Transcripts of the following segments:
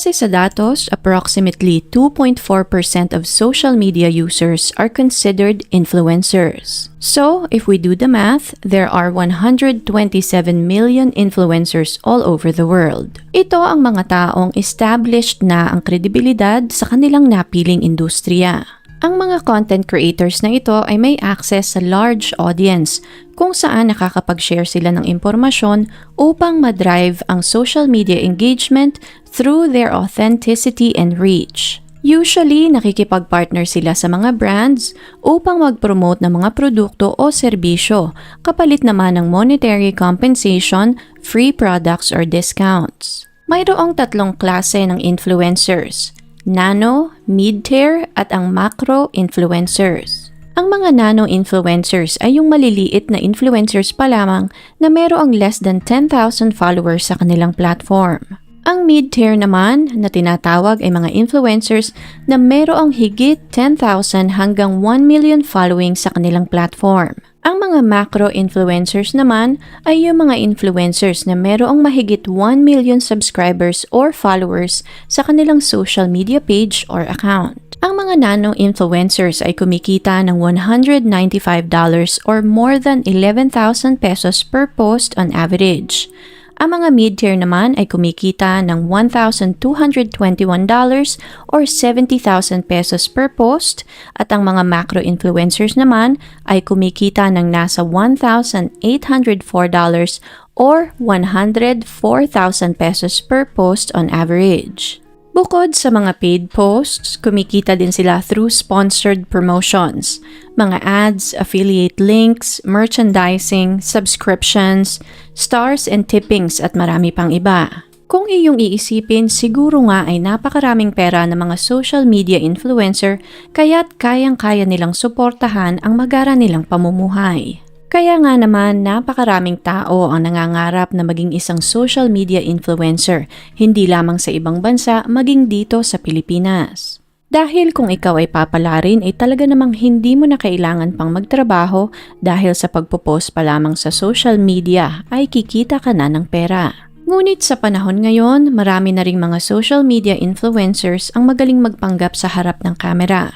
Base sa datos, approximately 2.4% of social media users are considered influencers. So, if we do the math, there are 127 million influencers all over the world. Ito ang mga taong established na ang kredibilidad sa kanilang napiling industriya. Ang mga content creators na ito ay may access sa large audience kung saan nakakapag-share sila ng impormasyon upang madrive ang social media engagement through their authenticity and reach. Usually, nakikipag-partner sila sa mga brands upang mag-promote ng mga produkto o serbisyo, kapalit naman ng monetary compensation, free products or discounts. Mayroong tatlong klase ng influencers: nano, mid-tier at ang macro influencers. Ang mga nano influencers ay yung maliliit na influencers pa lamang na mayroong less than 10,000 followers sa kanilang platform. Ang mid-tier naman na tinatawag ay mga influencers na mayroong higit 10,000 hanggang 1 million following sa kanilang platform. Ang mga macro influencers naman ay yung mga influencers na mayroong mahigit 1 million subscribers or followers sa kanilang social media page or account. Ang mga nano influencers ay kumikita ng $195 or more than 11,000 pesos per post on average. Ang mga mid-tier naman ay kumikita ng $1,221 or 70,000 pesos per post at ang mga macro influencers naman ay kumikita ng nasa $1,804 or 104,000 pesos per post on average. Bukod sa mga paid posts, kumikita din sila through sponsored promotions, mga ads, affiliate links, merchandising, subscriptions, stars and tippings at marami pang iba. Kung iyong iisipin, siguro nga ay napakaraming pera ng mga social media influencer kaya't kayang-kaya nilang suportahan ang magara nilang pamumuhay. Kaya nga naman napakaraming tao ang nangangarap na maging isang social media influencer, hindi lamang sa ibang bansa, maging dito sa Pilipinas. Dahil kung ikaw ay papalarin ay talaga namang hindi mo na kailangan pang magtrabaho dahil sa pagpo-post pa lamang sa social media ay kikita ka na ng pera. Ngunit sa panahon ngayon, marami na ring mga social media influencers ang magaling magpanggap sa harap ng kamera.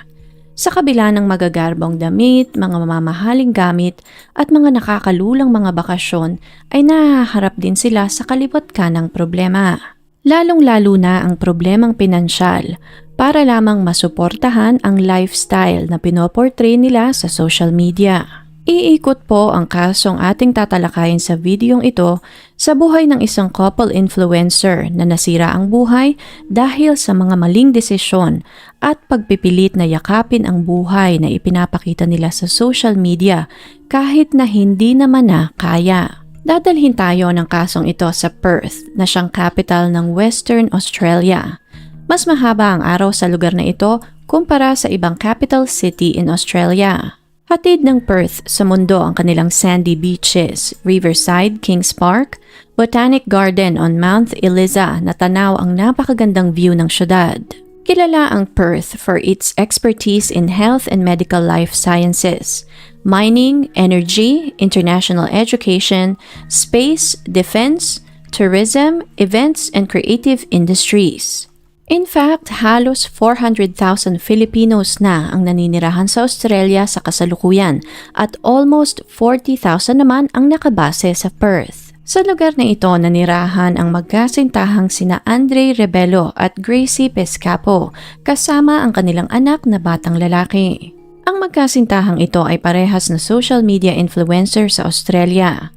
Sa kabila ng magagarbong damit, mga mamahaling gamit at mga nakakalulang mga bakasyon ay nahaharap din sila sa kalibot kanang problema. Lalong-lalo na ang problemang pinansyal para lamang masuportahan ang lifestyle na pinoportray nila sa social media. Iikot po ang kasong ating tatalakayin sa videong ito sa buhay ng isang couple influencer na nasira ang buhay dahil sa mga maling desisyon at pagpipilit na yakapin ang buhay na ipinapakita nila sa social media kahit na hindi naman na kaya. Dadalhin tayo ng kasong ito sa Perth na siyang capital ng Western Australia. Mas mahaba ang araw sa lugar na ito kumpara sa ibang capital city in Australia. Hatid ng Perth sa mundo ang kanilang sandy beaches, Riverside, Kings Park, Botanic Garden on Mount Eliza na tanaw ang napakagandang view ng syudad. Kilala ang Perth for its expertise in health and medical life sciences, mining, energy, international education, space, defense, tourism, events, and creative industries. In fact, halos 400,000 Filipinos na ang naninirahan sa Australia sa kasalukuyan at almost 40,000 naman ang nakabase sa Perth. Sa lugar na ito nanirahan ang magkasintahang sina Andre Rebelo at Gracie Pescapo kasama ang kanilang anak na batang lalaki. Ang magkasintahang ito ay parehas na social media influencer sa Australia.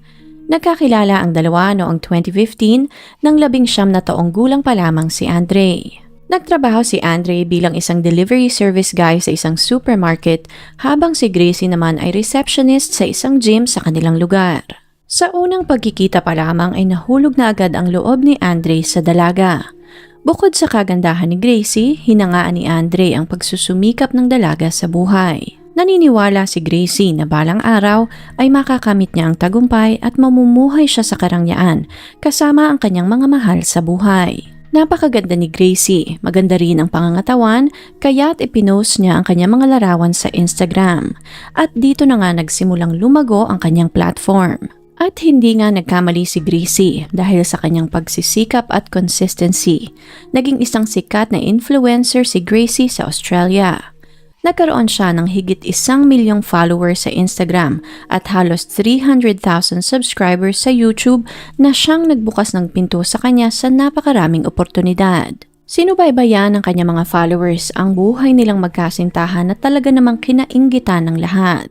Nagkakilala ang dalawa noong 2015 nang 19 na taong gulang pa lamang si Andre. Nagtrabaho si Andre bilang isang delivery service guy sa isang supermarket habang si Gracie naman ay receptionist sa isang gym sa kanilang lugar. Sa unang pagkikita pa lamang ay nahulog na agad ang loob ni Andre sa dalaga. Bukod sa kagandahan ni Gracie, hinangaan ni Andre ang pagsusumikap ng dalaga sa buhay. Naniniwala si Gracie na balang araw ay makakamit niya ang tagumpay at mamumuhay siya sa karangyaan kasama ang kanyang mga mahal sa buhay. Napakaganda ni Gracie, maganda rin ang pangangatawan kaya't ipinost niya ang kanyang mga larawan sa Instagram at dito na nga nagsimulang lumago ang kanyang platform. At hindi nga nagkamali si Gracie dahil sa kanyang pagsisikap at consistency. Naging isang sikat na influencer si Gracie sa Australia. Nagkaroon siya ng higit 1 milyong followers sa Instagram at halos 300,000 subscribers sa YouTube na siyang nagbukas ng pinto sa kanya sa napakaraming oportunidad. Sinubaybayan ng kanyang mga followers ang buhay nilang magkasintahan na talaga namang kinainggitan ng lahat.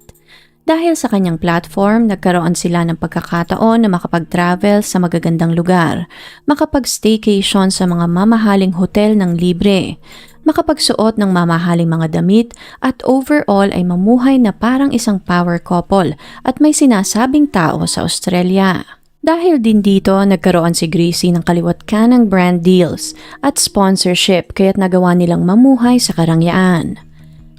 Dahil sa kanyang platform, nagkaroon sila ng pagkakataon na makapag-travel sa magagandang lugar, makapag-staycation sa mga mamahaling hotel ng libre, makapagsuot ng mamahaling mga damit at overall ay mamuhay na parang isang power couple at may sinasabing tao sa Australia. Dahil din dito, nagkaroon si Gracie ng kaliwat kanang brand deals at sponsorship kaya't nagawa nilang mamuhay sa karangyaan.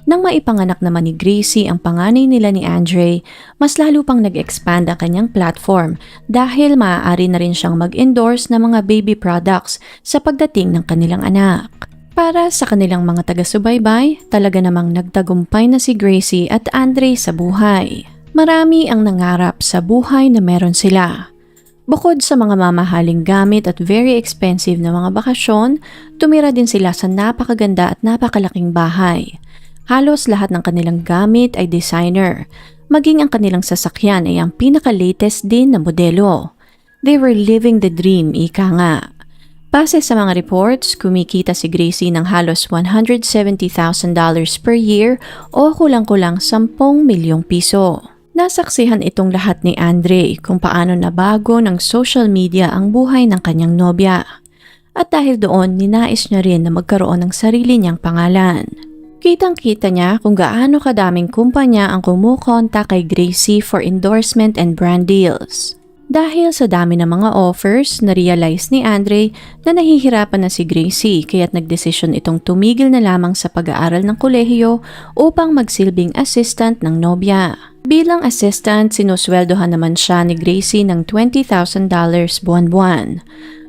Nang maipanganak naman ni Gracie ang panganay nila ni Andre, mas lalo pang nag-expand ang kanyang platform dahil maaari na rin siyang mag-endorse ng mga baby products sa pagdating ng kanilang anak. Para sa kanilang mga taga-subaybay, talaga namang nagtagumpay na si Gracie at Andre sa buhay. Marami ang nangarap sa buhay na meron sila. Bukod sa mga mamahaling gamit at very expensive na mga bakasyon, tumira din sila sa napakaganda at napakalaking bahay. Halos lahat ng kanilang gamit ay designer. Maging ang kanilang sasakyan ay ang pinaka-latest din na modelo. They were living the dream, ika nga. Base sa mga reports, kumikita si Gracie ng halos $170,000 per year o kulang-kulang 10 milyong piso. Nasaksihan itong lahat ni Andre kung paano nabago ng social media ang buhay ng kanyang nobya. At dahil doon, ninais niya rin na magkaroon ng sarili niyang pangalan. Kitang-kita niya kung gaano kadaming kumpanya ang kumukonta kay Gracie for endorsement and brand deals. Dahil sa dami ng mga offers, na-realize ni Andre na nahihirapan na si Gracie kaya't nagdesisyon itong tumigil na lamang sa pag-aaral ng kolehiyo upang magsilbing assistant ng nobya. Bilang assistant, sinusweldohan naman siya ni Gracie ng $20,000 buwan-buwan.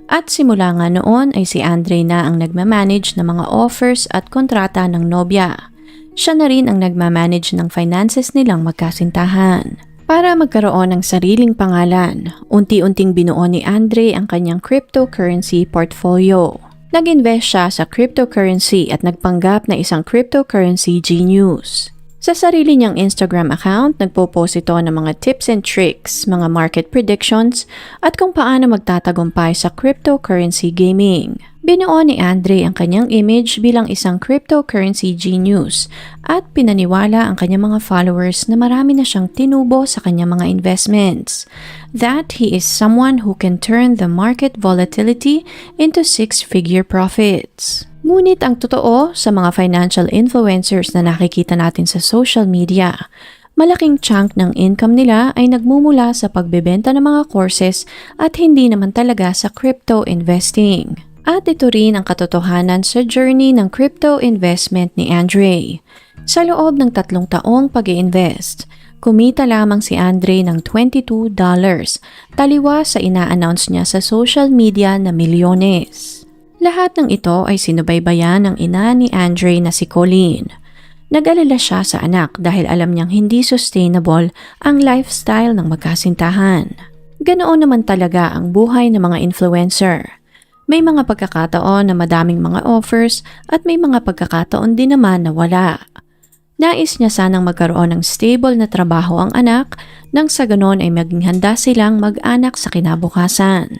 At simula nga noon ay si Andre na ang nagmamanage ng mga offers at kontrata ng nobya. Siya na rin ang nagmamanage ng finances nilang magkasintahan. Para magkaroon ng sariling pangalan, unti-unting binuo ni Andre ang kanyang cryptocurrency portfolio. Nag-invest siya sa cryptocurrency at nagpanggap na isang cryptocurrency genius. Sa sarili niyang Instagram account, nagpo-post ito ng mga tips and tricks, mga market predictions, at kung paano magtatagumpay sa cryptocurrency gaming. Binuo ni Andre ang kanyang image bilang isang cryptocurrency genius at pinaniwala ang kanyang mga followers na marami na siyang tinubo sa kanyang mga investments. That he is someone who can turn the market volatility into 6-figure profits. Ngunit ang totoo sa mga financial influencers na nakikita natin sa social media, malaking chunk ng income nila ay nagmumula sa pagbebenta ng mga courses at hindi naman talaga sa crypto investing. At ito rin ang katotohanan sa journey ng crypto investment ni Andre. Sa loob ng 3 taong pag-i-invest, kumita lamang si Andre ng $22, taliwa sa ina-announce niya sa social media na milyones. Lahat ng ito ay sinubaybayan ng ina ni Andre na si Colleen. Nag-alala siya sa anak dahil alam niyang hindi sustainable ang lifestyle ng magkasintahan. Ganoon naman talaga ang buhay ng mga influencer. May mga pagkakataon na madaming mga offers at may mga pagkakataon din naman na wala. Nais niya sanang magkaroon ng stable na trabaho ang anak nang sa ganon ay maging handa silang mag-anak sa kinabukasan.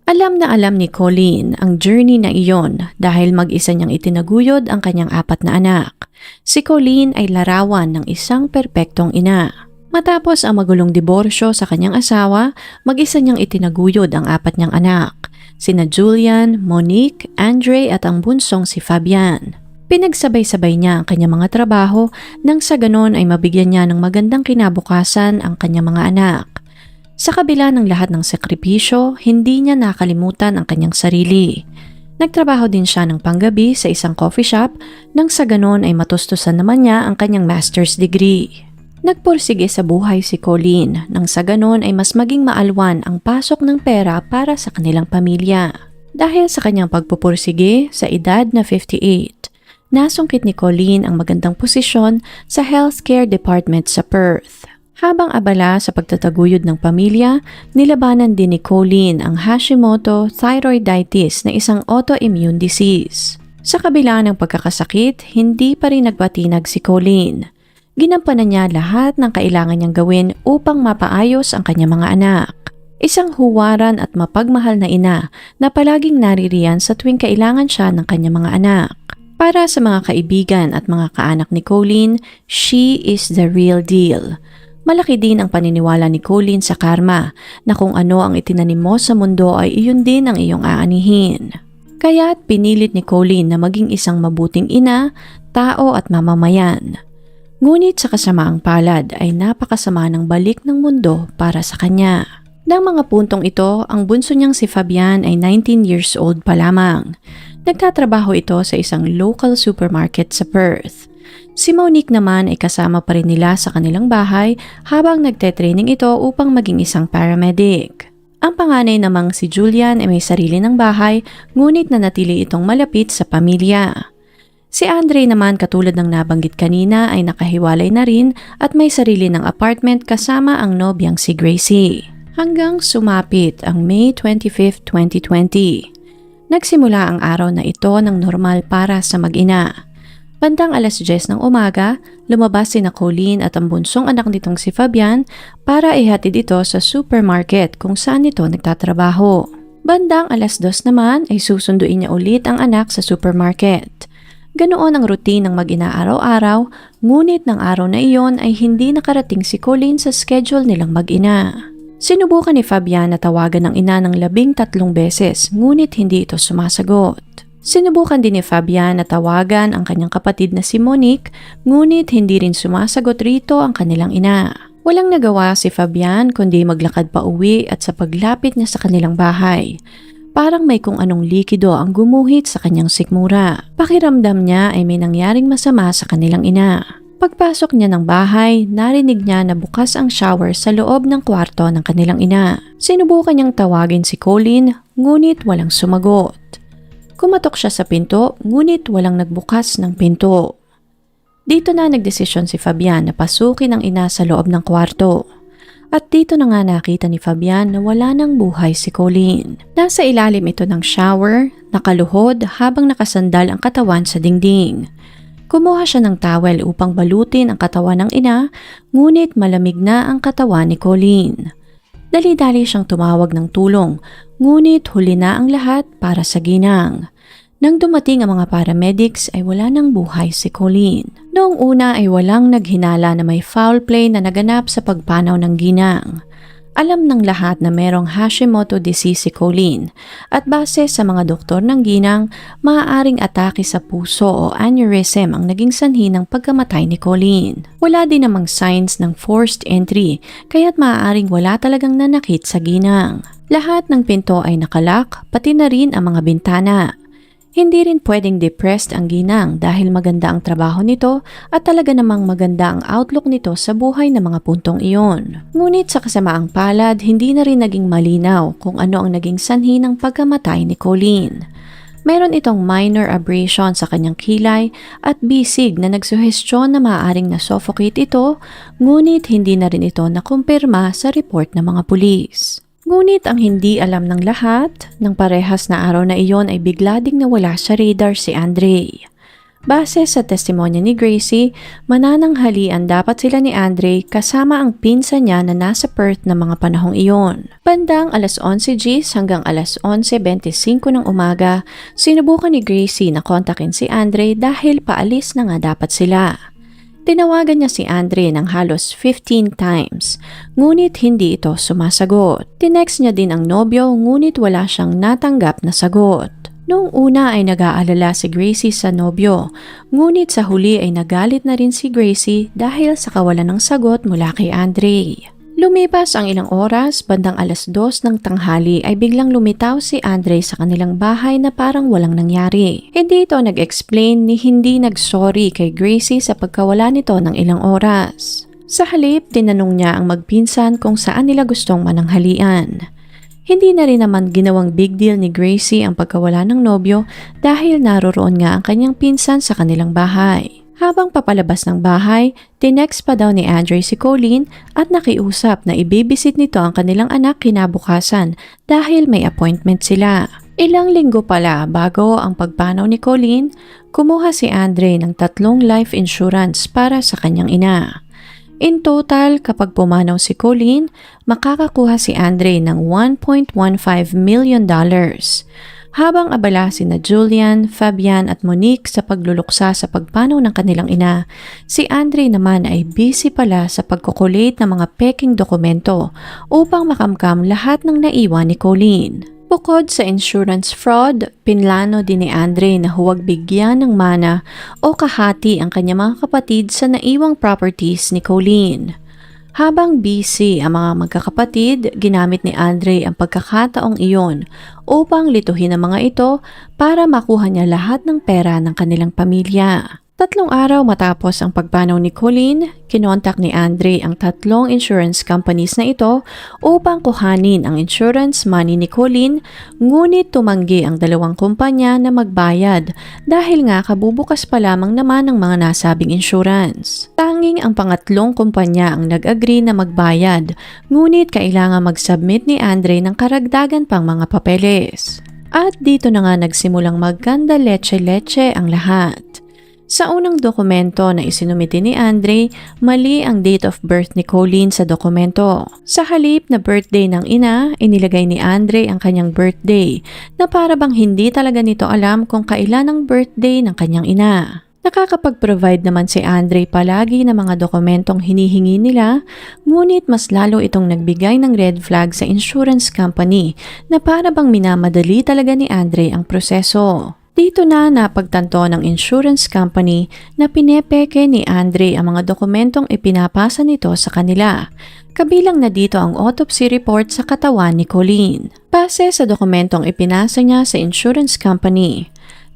Alam na alam ni Colleen ang journey na iyon dahil mag-isa niyang itinaguyod ang kanyang 4 na anak. Si Colleen ay larawan ng isang perpektong ina. Matapos ang magulong diborsyo sa kanyang asawa, mag-isa niyang itinaguyod ang 4 niyang anak, sina Julian, Monique, Andre at ang bunsong si Fabian. Pinagsabay-sabay niya ang kanyang mga trabaho nang sa ganon ay mabigyan niya ng magandang kinabukasan ang kanyang mga anak. Sa kabila ng lahat ng sakripisyo, hindi niya nakalimutan ang kanyang sarili. Nagtrabaho din siya ng panggabi sa isang coffee shop nang sa ganon ay matustusan naman niya ang kanyang master's degree. Nagpursige sa buhay si Colleen nang sa ganon ay mas maging maalwan ang pasok ng pera para sa kanilang pamilya. Dahil sa kanyang pagpupursige sa edad na 58, nasungkit ni Colleen ang magandang posisyon sa healthcare department sa Perth. Habang abala sa pagtataguyod ng pamilya, nilabanan din ni Colleen ang Hashimoto thyroiditis na isang autoimmune disease. Sa kabila ng pagkakasakit, hindi pa rin nagpatinag si Colleen. Ginampanan niya lahat ng kailangan niyang gawin upang mapaayos ang kanyang mga anak. Isang huwaran at mapagmahal na ina na palaging naririyan sa tuwing kailangan siya ng kanyang mga anak. Para sa mga kaibigan at mga kaanak ni Colleen, she is the real deal. Malaki din ang paniniwala ni Colleen sa karma na kung ano ang itinanim mo sa mundo ay iyon din ang iyong aanihin. Kaya't pinilit ni Colleen na maging isang mabuting ina, tao at mamamayan. Ngunit sa kasamaang palad ay napakasama ng balik ng mundo para sa kanya. Nang mga puntong ito, ang bunso niyang si Fabian ay 19 years old pa lamang. Nagtatrabaho ito sa isang local supermarket sa Perth. Si Monique naman ay kasama pa rin nila sa kanilang bahay habang nagte-training ito upang maging isang paramedic. Ang panganay namang si Julian ay may sarili ng bahay ngunit nanatili itong malapit sa pamilya. Si Andre naman katulad ng nabanggit kanina ay nakahiwalay na rin at may sarili ng apartment kasama ang nobyang si Gracie. Hanggang sumapit ang May 25, 2020. Nagsimula ang araw na ito ng normal para sa mag-ina. Bandang alas 10 ng umaga, lumabas sina Colleen at ang bunsong anak nitong si Fabian para ihatid ito sa supermarket kung saan ito nagtatrabaho. Bandang alas 2 naman ay susunduin niya ulit ang anak sa supermarket. Ganoon ang routine ng mag-ina araw-araw, ngunit ng araw na iyon ay hindi nakarating si Colleen sa schedule nilang mag-ina. Sinubukan ni Fabian na tawagan ng ina ng 13 beses, ngunit hindi ito sumasagot. Sinubukan din ni Fabian na tawagan ang kanyang kapatid na si Monique, ngunit hindi rin sumasagot rito ang kanilang ina. Walang nagawa si Fabian kundi maglakad pa uwi at sa paglapit niya sa kanilang bahay. Parang may kung anong likido ang gumuhit sa kanyang sikmura. Pakiramdam niya ay may nangyaring masama sa kanilang ina. Pagpasok niya ng bahay, narinig niya na bukas ang shower sa loob ng kwarto ng kanilang ina. Sinubukan niyang tawagin si Colleen, ngunit walang sumagot. Kumatok siya sa pinto, ngunit walang nagbukas ng pinto. Dito na nagdesisyon si Fabian na pasukin ang ina sa loob ng kwarto. At dito na nga nakita ni Fabian na wala nang buhay si Colleen. Nasa ilalim ito ng shower, nakaluhod habang nakasandal ang katawan sa dingding. Kumuha siya ng towel upang balutin ang katawan ng ina, ngunit malamig na ang katawan ni Colleen. Dali-dali siyang tumawag ng tulong, ngunit huli na ang lahat para sa ginang. Nang dumating ang mga paramedics ay wala nang buhay si Colleen. Noong una ay walang naghinala na may foul play na naganap sa pagpanaw ng ginang. Alam ng lahat na merong Hashimoto disease si Colleen at base sa mga doktor ng ginang, maaaring atake sa puso o aneurysm ang naging sanhi ng pagkamatay ni Colleen. Wala din namang signs ng forced entry kaya't maaaring wala talagang nanakit sa ginang. Lahat ng pinto ay nakalak, pati na rin ang mga bintana. Hindi rin pwedeng depressed ang ginang dahil maganda ang trabaho nito at talaga namang maganda ang outlook nito sa buhay ng mga puntong iyon. Ngunit sa kasamaang palad, hindi na rin naging malinaw kung ano ang naging sanhi ng pagkamatay ni Colleen. Meron itong minor abrasion sa kanyang kilay at bisig na nagsuhestyon na maaaring na-suffocate ito, ngunit hindi na rin ito nakumpirma sa report ng mga pulis. Ngunit ang hindi alam ng lahat, ng parehas na araw na iyon ay bigla ding nawala sa radar si Andre. Base sa testimonya ni Gracie, manananghalian dapat sila ni Andre kasama ang pinsan niya na nasa Perth na mga panahong iyon. Bandang alas 11 Gs hanggang alas 11:25 ng umaga, sinubukan ni Gracie na kontakin si Andre dahil paalis na nga dapat sila. Tinawagan niya si Andre ng halos 15 times, ngunit hindi ito sumasagot. Tinext niya din ang nobyo ngunit wala siyang natanggap na sagot. Noong una ay nag-aalala si Gracie sa nobyo, ngunit sa huli ay nagalit na rin si Gracie dahil sa kawalan ng sagot mula kay Andre. Lumipas ang ilang oras, bandang alas 2 ng tanghali ay biglang lumitaw si Andre sa kanilang bahay na parang walang nangyari. Hindi ito nag-explain ni hindi nag-sorry kay Gracie sa pagkawala nito ng ilang oras. Sa halip, tinanong niya ang magpinsan kung saan nila gustong mananghalian. Hindi na rin naman ginawang big deal ni Gracie ang pagkawala ng nobyo dahil naroroon nga ang kanyang pinsan sa kanilang bahay. Habang papalabas ng bahay, tinext pa daw ni Andre si Colleen at nakiusap na ibibisit nito ang kanilang anak kinabukasan dahil may appointment sila. Ilang linggo pala bago ang pagpanaw ni Colleen, kumuha si Andre ng 3 life insurance para sa kanyang ina. In total, kapag pumanaw si Colleen, makakakuha si Andre ng $1.15 million. Habang abala sina Julian, Fabian at Monique sa pagluluksa sa pagpanaw ng kanilang ina, si Andre naman ay busy pala sa pagkukulate ng mga peking dokumento upang makamkam lahat ng naiwan ni Colleen. Bukod sa insurance fraud, pinlano din ni Andre na huwag bigyan ng mana o kahati ang kanyang mga kapatid sa naiwang properties ni Colleen. Habang busy ang mga magkakapatid, ginamit ni Andre ang pagkakataong iyon upang lituhin ang mga ito para makuha niya lahat ng pera ng kanilang pamilya. 3 araw matapos ang pagpanaw ni Colleen, kinontak ni Andre ang 3 insurance companies na ito upang kuhanin ang insurance money ni Colleen, ngunit tumanggi ang 2 kumpanya na magbayad dahil nga kabubukas pa lamang naman ang mga nasabing insurance. Tanging ang pangatlong kumpanya ang nag-agree na magbayad, ngunit kailangan mag-submit ni Andre ng karagdagan pang mga papeles. At dito na nga nagsimulang magkanda leche-leche ang lahat. Sa unang dokumento na isinumite ni Andre, mali ang date of birth ni Colleen sa dokumento. Sa halip na birthday ng ina, inilagay ni Andre ang kanyang birthday na para bang hindi talaga nito alam kung kailan ang birthday ng kanyang ina. Nakakapag-provide naman si Andre palagi ng mga dokumentong hinihingi nila, ngunit mas lalo itong nagbigay ng red flag sa insurance company na para bang minamadali talaga ni Andre ang proseso. Dito na napagtanto ng insurance company na pinepeke ni Andre ang mga dokumentong ipinapasa nito sa kanila. Kabilang na dito ang autopsy report sa katawan ni Colleen. Base sa dokumentong ipinasa niya sa insurance company,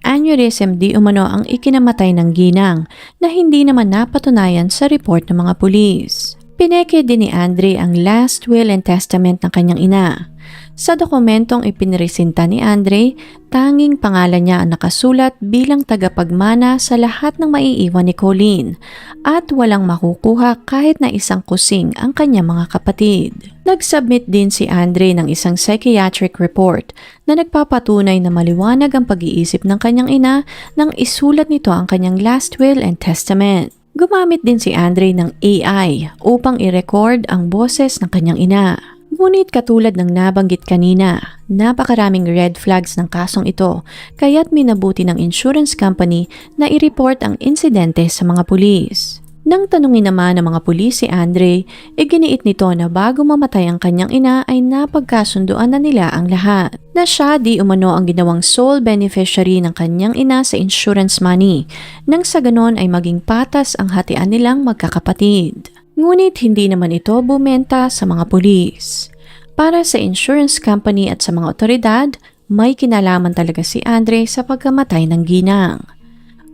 aneurysm di umano ang ikinamatay ng ginang na hindi naman napatunayan sa report ng mga pulis. Pineke din ni Andre ang last will and testament ng kanyang ina. Sa dokumentong ipinresinta ni Andre, tanging pangalan niya ang nakasulat bilang tagapagmana sa lahat ng maiiwan ni Colleen at walang makukuha kahit na isang kusing ang kanyang mga kapatid. Nag-submit din si Andre ng isang psychiatric report na nagpapatunay na maliwanag ang pag-iisip ng kanyang ina nang isulat nito ang kanyang last will and testament. Gumamit din si Andre ng AI upang i-record ang boses ng kanyang ina. Ngunit katulad ng nabanggit kanina, napakaraming red flags ng kasong ito kaya't minabuti ng insurance company na i-report ang insidente sa mga pulis. Nang tanungin naman ng mga pulis si Andre, iginiit nito na bago mamatay ang kanyang ina ay napagkasunduan na nila ang lahat. Na siya di umano ang ginawang sole beneficiary ng kanyang ina sa insurance money, nang sa ganon ay maging patas ang hatian nilang magkakapatid. Ngunit hindi naman ito bumenta sa mga pulis. Para sa insurance company at sa mga otoridad, may kinalaman talaga si Andre sa pagkamatay ng ginang.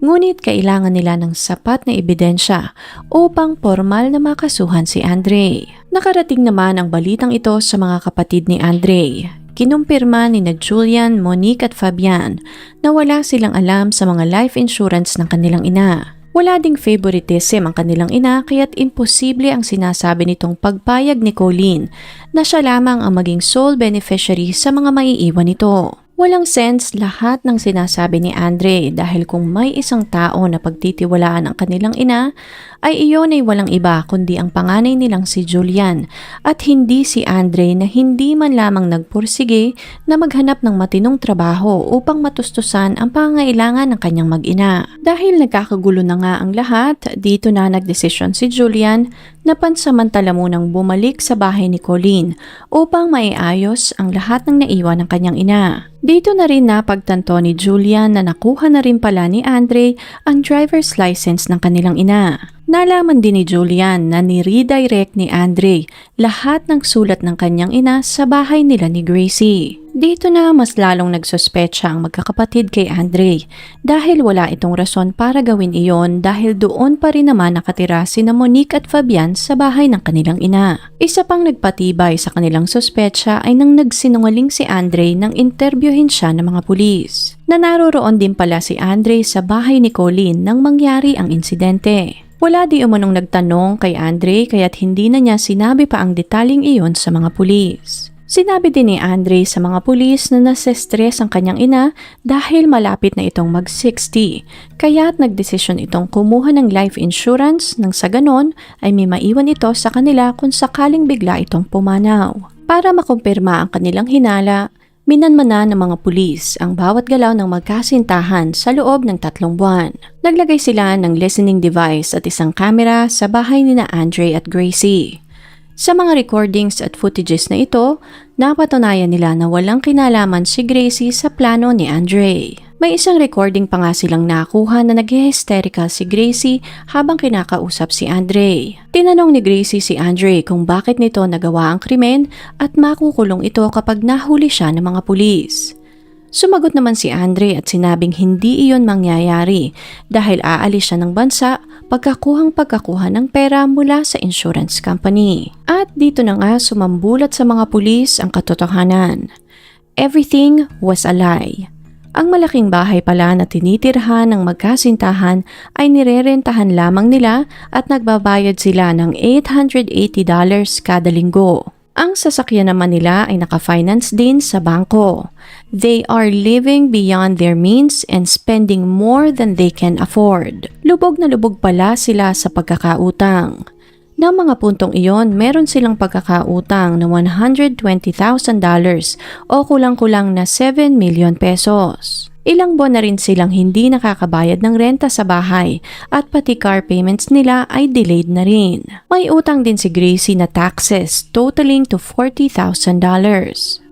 Ngunit kailangan nila ng sapat na ebidensya upang formal na makasuhan si Andre. Nakarating naman ang balitang ito sa mga kapatid ni Andre. Kinumpirma ni Julian, Monique at Fabian na wala silang alam sa mga life insurance ng kanilang ina. Wala ding favoritism ang kanilang ina kaya't imposible ang sinasabi nitong pagpayag ni Colleen na siya lamang ang maging sole beneficiary sa mga maiiwan nito. Walang sense lahat ng sinasabi ni Andre dahil kung may isang tao na pagtitiwalaan ang kanilang ina, ay iyon ay walang iba kundi ang panganay nilang si Julian at hindi si Andre na hindi man lamang nagpursige na maghanap ng matinong trabaho upang matustusan ang pangangailangan ng kanyang mag-ina. Dahil nagkakagulo na nga ang lahat, dito na nagdesisyon si Julian na pansamantala munang bumalik sa bahay ni Colleen upang maiayos ang lahat ng naiwan ng kanyang ina. Dito na rin napagtanto ni Julian na nakuha na rin pala ni Andre ang driver's license ng kanilang ina. Nalaman din ni Julian na ni-redirect ni Andre lahat ng sulat ng kanyang ina sa bahay nila ni Gracie. Dito na mas lalong nagsuspecha ang magkakapatid kay Andre dahil wala itong rason para gawin iyon dahil doon pa rin naman nakatira sina Monique at Fabian sa bahay ng kanilang ina. Isa pang nagpatibay sa kanilang suspecha ay nang nagsinungaling si Andre nang interviewin siya ng mga pulis. na naroroon din pala si Andre sa bahay ni Colleen nang mangyari ang insidente. Wala di umanong nagtanong kay Andre kaya't hindi na niya sinabi pa ang detaling iyon sa mga pulis. Sinabi din ni Andre sa mga pulis na nasa-stress ang kanyang ina dahil malapit na itong mag-60, kaya't nagdesisyon itong kumuha ng life insurance nang sa ganon ay may maiwan ito sa kanila kung sakaling bigla itong pumanaw. Para makumpirma ang kanilang hinala, minanmanan ng mga pulis ang bawat galaw ng magkasintahan sa loob ng 3 buwan. Naglagay sila ng listening device at isang kamera sa bahay ni na Andre at Gracie. Sa mga recordings at footages na ito, napatunayan nila na walang kinalaman si Gracie sa plano ni Andre. May isang recording pa nga silang nakuha na nag-hysterical si Gracie habang kinakausap si Andre. Tinanong ni Gracie si Andre kung bakit nito nagawa ang krimen at makukulong ito kapag nahuli siya ng mga pulis. Sumagot naman si Andre at sinabing hindi iyon mangyayari dahil aalis siya ng bansa pagkakuha ng pera mula sa insurance company. At dito na nga sumambulat sa mga pulis ang katotohanan. Everything was a lie. Ang malaking bahay pala na tinitirhan ng magkasintahan ay nirerentahan lamang nila at nagbabayad sila ng $880 kada linggo. Ang sasakyan naman nila ay naka-finance din sa bangko. They are living beyond their means and spending more than they can afford. Lubog na lubog pala sila sa pagkakautang. Ng mga puntong iyon, meron silang pagkakautang na $120,000 o kulang-kulang na 7 million pesos. Ilang buwan na rin silang hindi nakakabayad ng renta sa bahay at pati car payments nila ay delayed na rin. May utang din si Gracie na taxes totaling to $40,000.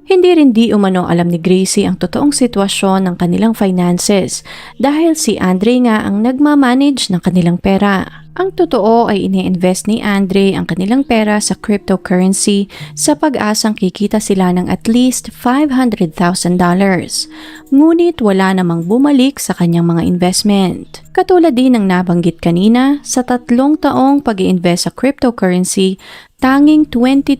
Hindi rin di umano alam ni Gracie ang totoong sitwasyon ng kanilang finances dahil si Andre nga ang nagmamanage ng kanilang pera. Ang totoo ay ini-invest ni Andre ang kanilang pera sa cryptocurrency sa pag-asang kikita sila ng at least $500,000. Ngunit wala namang bumalik sa kanyang mga investment. Katulad din ng nabanggit kanina, sa 3 taong pag-i-invest sa cryptocurrency, tanging $22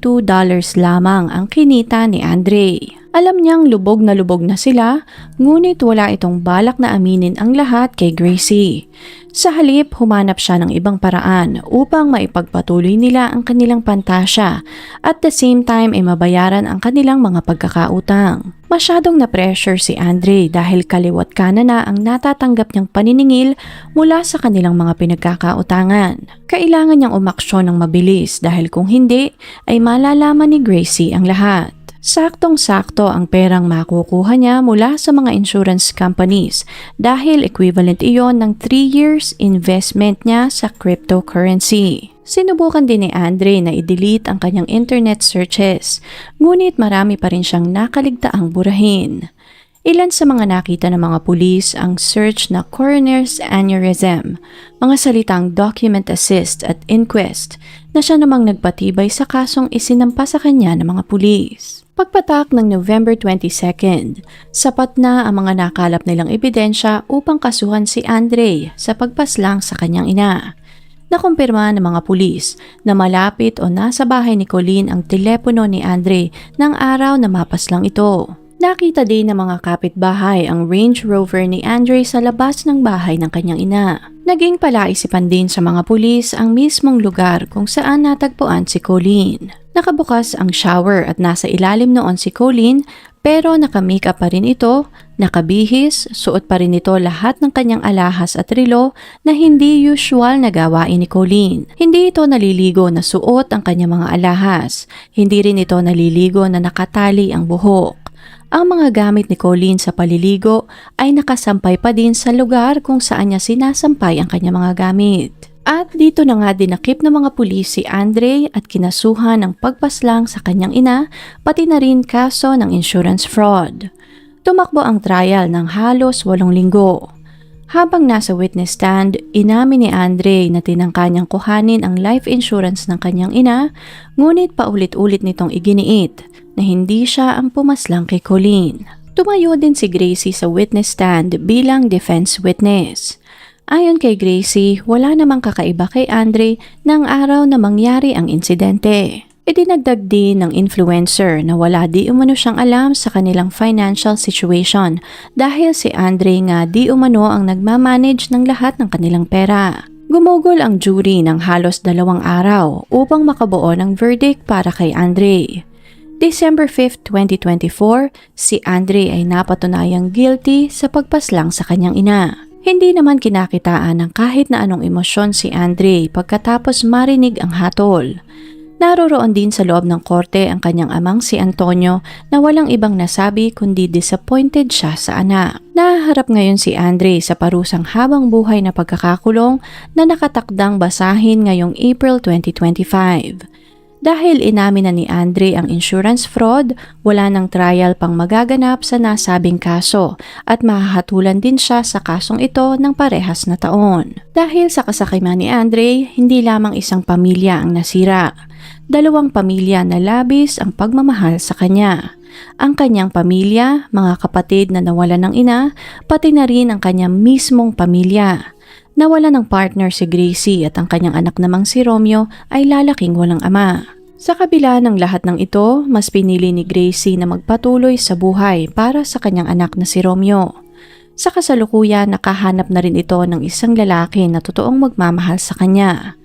lamang ang kinita ni Andre. Alam niyang lubog na sila, ngunit wala itong balak na aminin ang lahat kay Gracie. Sa halip, humanap siya ng ibang paraan upang maipagpatuloy nila ang kanilang pantasya at the same time ay mabayaran ang kanilang mga pagkakautang. Masyadong na-pressure si Andre dahil kaliwat kanan na ang natatanggap niyang paniningil mula sa kanilang mga pinagkakautangan. Kailangan niyang umaksyon ng mabilis dahil kung hindi ay malalaman ni Gracie ang lahat. Saktong-sakto ang perang makukuha niya mula sa mga insurance companies dahil equivalent iyon ng 3 years investment niya sa cryptocurrency. Sinubukan din ni Andre na i-delete ang kanyang internet searches, ngunit marami pa rin siyang nakaligtaang burahin. Ilan sa mga nakita ng mga pulis ang search na coroner's aneurysm, mga salitang document assist at inquest na siya namang nagpatibay sa kasong isinampa sa kanya ng mga pulis. Pagpatak ng November 22, sapat na ang mga nakalap nilang ebidensya upang kasuhan si Andre sa pagpaslang sa kanyang ina. Nakumpirma ng mga pulis na malapit o nasa bahay ni Colleen ang telepono ni Andre ng araw na mapaslang ito. Nakita din ng mga kapitbahay ang Range Rover ni Andre sa labas ng bahay ng kanyang ina. Naging palaisipan din sa mga pulis ang mismong lugar kung saan natagpuan si Colleen. Nakabukas ang shower at nasa ilalim noon si Colleen pero naka-makeup pa rin ito, nakabihis, suot pa rin ito lahat ng kanyang alahas at relo na hindi usual na gawain ni Colleen. Hindi ito naliligo na suot ang kanyang mga alahas. Hindi rin ito naliligo na nakatali ang buhok. Ang mga gamit ni Colleen sa paliligo ay nakasampay pa din sa lugar kung saan niya sinasampay ang kanyang mga gamit. At dito na nga dinakip ng mga pulis si Andre at kinasuhan ng pagpaslang sa kanyang ina, pati na rin kaso ng insurance fraud. Tumakbo ang trial ng halos 8 linggo. Habang nasa witness stand, inamin ni Andre na tinangka niyang kuhanin ang life insurance ng kanyang ina, ngunit paulit-ulit nitong iginiit na hindi siya ang pumaslang kay Colleen. Tumayo din si Gracie sa witness stand bilang defense witness. Ayon kay Gracie, wala namang kakaiba kay Andre ng araw na mangyari ang insidente. Idinagdag din ng influencer na wala di umano siyang alam sa kanilang financial situation dahil si Andre nga di umano ang nagmamanage ng lahat ng kanilang pera. Gumugol ang jury ng halos 2 araw upang makabuo ng verdict para kay Andre. December 5, 2024, si Andre ay napatunayang guilty sa pagpaslang sa kanyang ina. Hindi naman kinakitaan ng kahit na anong emosyon si Andre pagkatapos marinig ang hatol. Naroroon din sa loob ng korte ang kanyang amang si Antonio na walang ibang nasabi kundi disappointed siya sa anak. Nahaharap ngayon si Andre sa parusang habang buhay na pagkakakulong na nakatakdang basahin ngayong April 2025. Dahil inamin na ni Andre ang insurance fraud, wala ng trial pang magaganap sa nasabing kaso at mahahatulan din siya sa kasong ito ng parehas na taon. Dahil sa kasakiman ni Andre, hindi lamang isang pamilya ang nasira. 2 pamilya na labis ang pagmamahal sa kanya. Ang kanyang pamilya, mga kapatid na nawalan ng ina, pati na rin ang kanyang mismong pamilya. Nawala ng partner si Gracie at ang kanyang anak namang si Romeo ay lalaking walang ama. Sa kabila ng lahat ng ito, mas pinili ni Gracie na magpatuloy sa buhay para sa kanyang anak na si Romeo. Sa kasalukuyan, nakahanap na rin ito ng isang lalaki na totoong magmamahal sa kanya.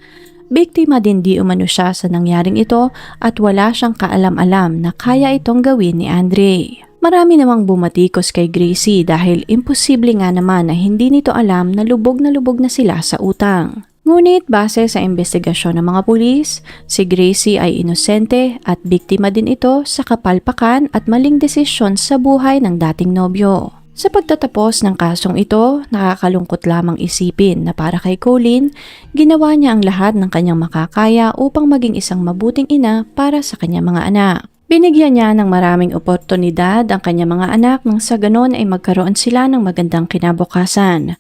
Biktima din di umano siya sa nangyaring ito at wala siyang kaalam-alam na kaya itong gawin ni Andre. Marami namang bumatikos kay Gracie dahil imposible nga naman na hindi nito alam na lubog na sila sa utang. Ngunit base sa investigasyon ng mga pulis, si Gracie ay inosente at biktima din ito sa kapalpakan at maling desisyon sa buhay ng dating nobyo. Sa pagtatapos ng kasong ito, nakakalungkot lamang isipin na para kay Colleen, ginawa niya ang lahat ng kanyang makakaya upang maging isang mabuting ina para sa kanyang mga anak. Binigyan niya ng maraming oportunidad ang kanyang mga anak nang sa ganon ay magkaroon sila ng magandang kinabukasan.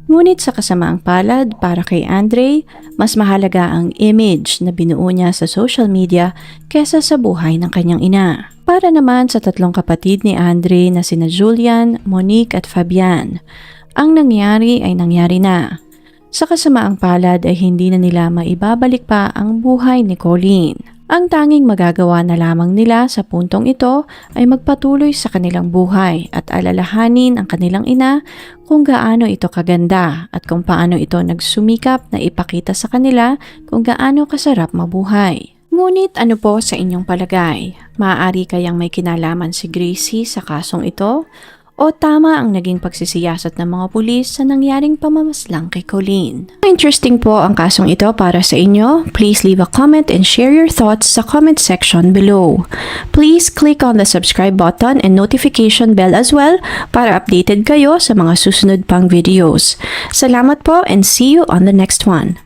Ngunit sa kasamaang palad para kay Andre, mas mahalaga ang image na binuo niya sa social media kesa sa buhay ng kanyang ina. Para naman sa 3 kapatid ni Andre na sina Julian, Monique at Fabian, ang nangyari ay nangyari na. Sa kasamaang palad ay hindi na nila maibabalik pa ang buhay ni Colleen. Ang tanging magagawa na lamang nila sa puntong ito ay magpatuloy sa kanilang buhay at alalahanin ang kanilang ina kung gaano ito kaganda at kung paano ito nagsumikap na ipakita sa kanila kung gaano kasarap mabuhay. Ngunit ano po sa inyong palagay? Maaari kayang may kinalaman si Gracie sa kasong ito? O tama ang naging pagsisiyasat ng mga pulis sa nangyaring pamamaslang kay Colleen? Interesting po ang kasong ito para sa inyo. Please leave a comment and share your thoughts sa comment section below. Please click on the subscribe button and notification bell as well para updated kayo sa mga susunod pang videos. Salamat po and see you on the next one.